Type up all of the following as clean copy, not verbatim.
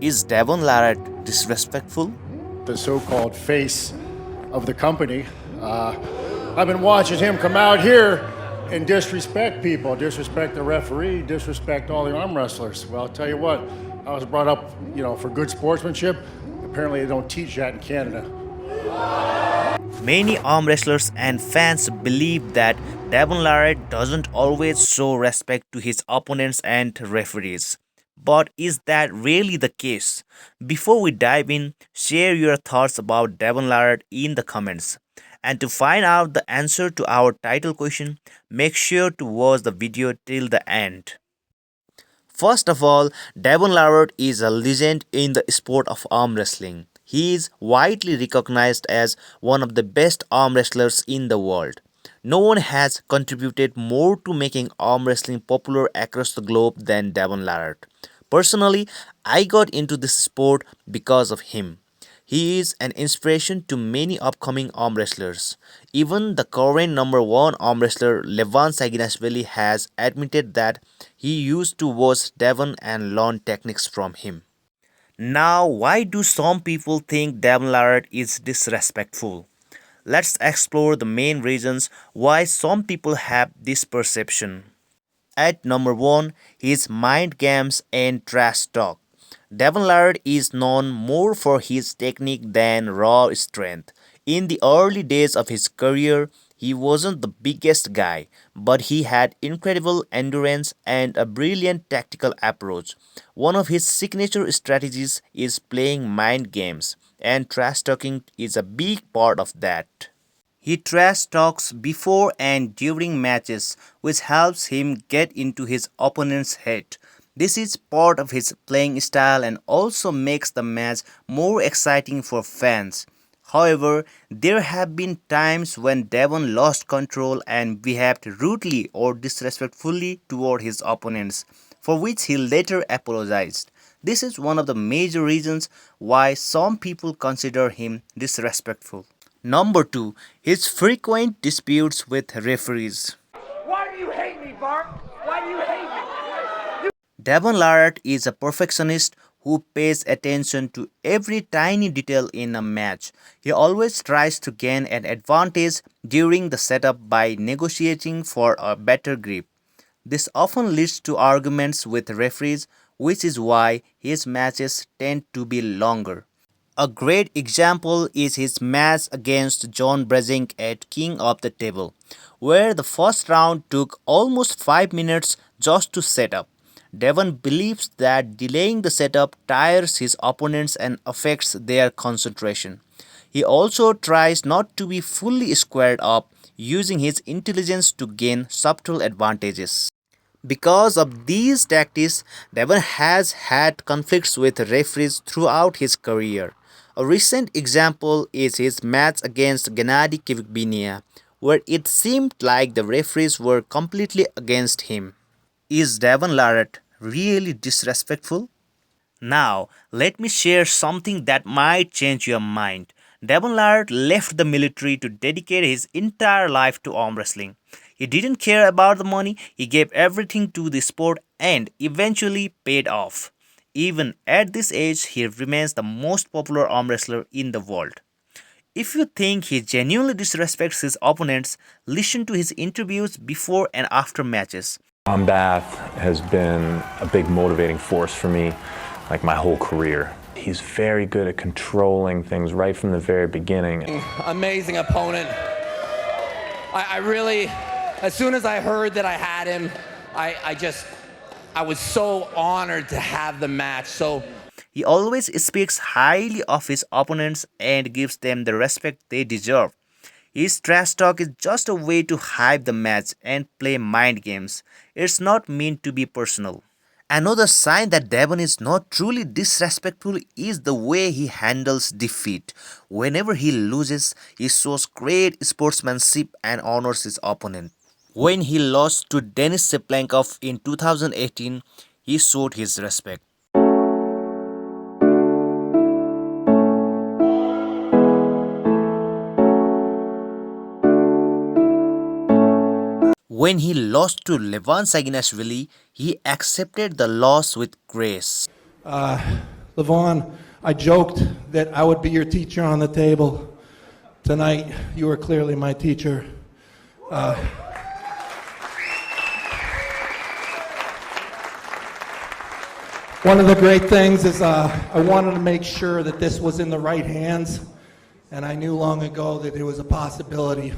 Is Devon Larratt disrespectful? The so-called face of the company. I've been watching him come out here and disrespect people, disrespect the referee, disrespect all the arm wrestlers. Well, I'll tell you what, I was brought up, for good sportsmanship. Apparently they don't teach that in Canada. Many arm wrestlers and fans believe that Devon Larratt doesn't always show respect to his opponents and referees. But is that really the case? Before we dive in, share your thoughts about Devon Larratt in the comments. And to find out the answer to our title question, make sure to watch the video till the end. First of all, Devon Larratt is a legend in the sport of arm wrestling. He is widely recognized as one of the best arm wrestlers in the world. No one has contributed more to making arm wrestling popular across the globe than Devon Larratt. Personally, I got into this sport because of him. He is an inspiration to many upcoming arm wrestlers. Even the current number one arm wrestler Levan Saginashvili has admitted that he used to watch Devon and learn techniques from him. Now, why do some people think Devon Larratt is disrespectful? Let's explore the main reasons why some people have this perception. At number 1, his mind games and trash talk. Devon Larratt is known more for his technique than raw strength. In the early days of his career, he wasn't the biggest guy, but he had incredible endurance and a brilliant tactical approach. One of his signature strategies is playing mind games, and trash talking is a big part of that. He trash talks before and during matches, which helps him get into his opponent's head. This is part of his playing style and also makes the match more exciting for fans. However, there have been times when Devon lost control and behaved rudely or disrespectfully toward his opponents, for which he later apologized. This is one of the major reasons why some people consider him disrespectful. Number 2, his frequent disputes with referees. Why do you hate me, Bart? Why do you hate me? Devon Larratt is a perfectionist who pays attention to every tiny detail in a match. He always tries to gain an advantage during the setup by negotiating for a better grip. This often leads to arguments with referees, which is why his matches tend to be longer. A great example is his match against John Brezink at King of the Table, where the first round took almost 5 minutes just to set up. Devon believes that delaying the setup tires his opponents and affects their concentration. He also tries not to be fully squared up, using his intelligence to gain subtle advantages. Because of these tactics, Devon has had conflicts with referees throughout his career. A recent example is his match against Gennady Kivbinia, where it seemed like the referees were completely against him. Is Devon Larratt really disrespectful? Now, let me share something that might change your mind. Devon Larratt left the military to dedicate his entire life to arm wrestling. He didn't care about the money, he gave everything to the sport and eventually paid off. Even at this age, he remains the most popular arm wrestler in the world. If you think he genuinely disrespects his opponents, listen to his interviews before and after matches. Bath has been a big motivating force for me, like my whole career. He's very good at controlling things right from the very beginning. Amazing opponent. I really, as soon as I heard that I had him, I was so honored to have the match. He always speaks highly of his opponents and gives them the respect they deserve. His trash talk is just a way to hype the match and play mind games. It's not meant to be personal. Another sign that Devon is not truly disrespectful is the way he handles defeat. Whenever he loses, he shows great sportsmanship and honors his opponent. When he lost to Denis Shapovalov in 2018, he showed his respect. When he lost to Levan Saginashvili, he accepted the loss with grace. Look, Levan, I joked that I would be your teacher on the table. Tonight, you are clearly my teacher. One of the great things is I wanted to make sure that this was in the right hands, and I knew long ago that it was a possibility,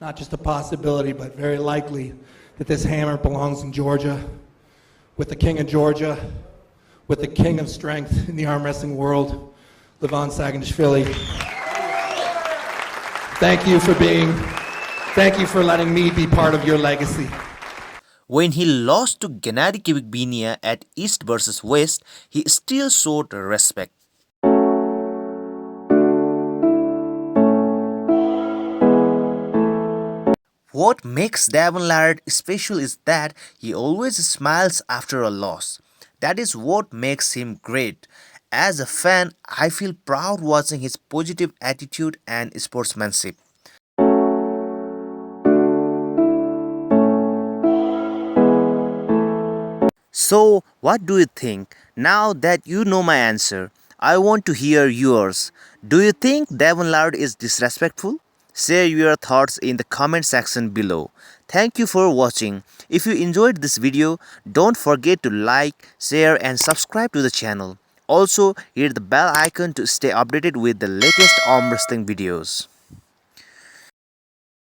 not just a possibility, but very likely, that this hammer belongs in Georgia, with the king of Georgia, with the king of strength in the arm wrestling world, Levan Saginashvili. Thank you for letting me be part of your legacy. When he lost to Gennady Kibikbinia at East vs West, he still showed respect. What makes Devon Larratt special is that he always smiles after a loss. That is what makes him great. As a fan, I feel proud watching his positive attitude and sportsmanship. So, what do you think? Now that you know my answer, I want to hear yours. Do you think Devon Larratt is disrespectful? Share your thoughts in the comment section below. Thank you for watching. If you enjoyed this video, don't forget to like, share and subscribe to the channel. Also, hit the bell icon to stay updated with the latest arm wrestling videos.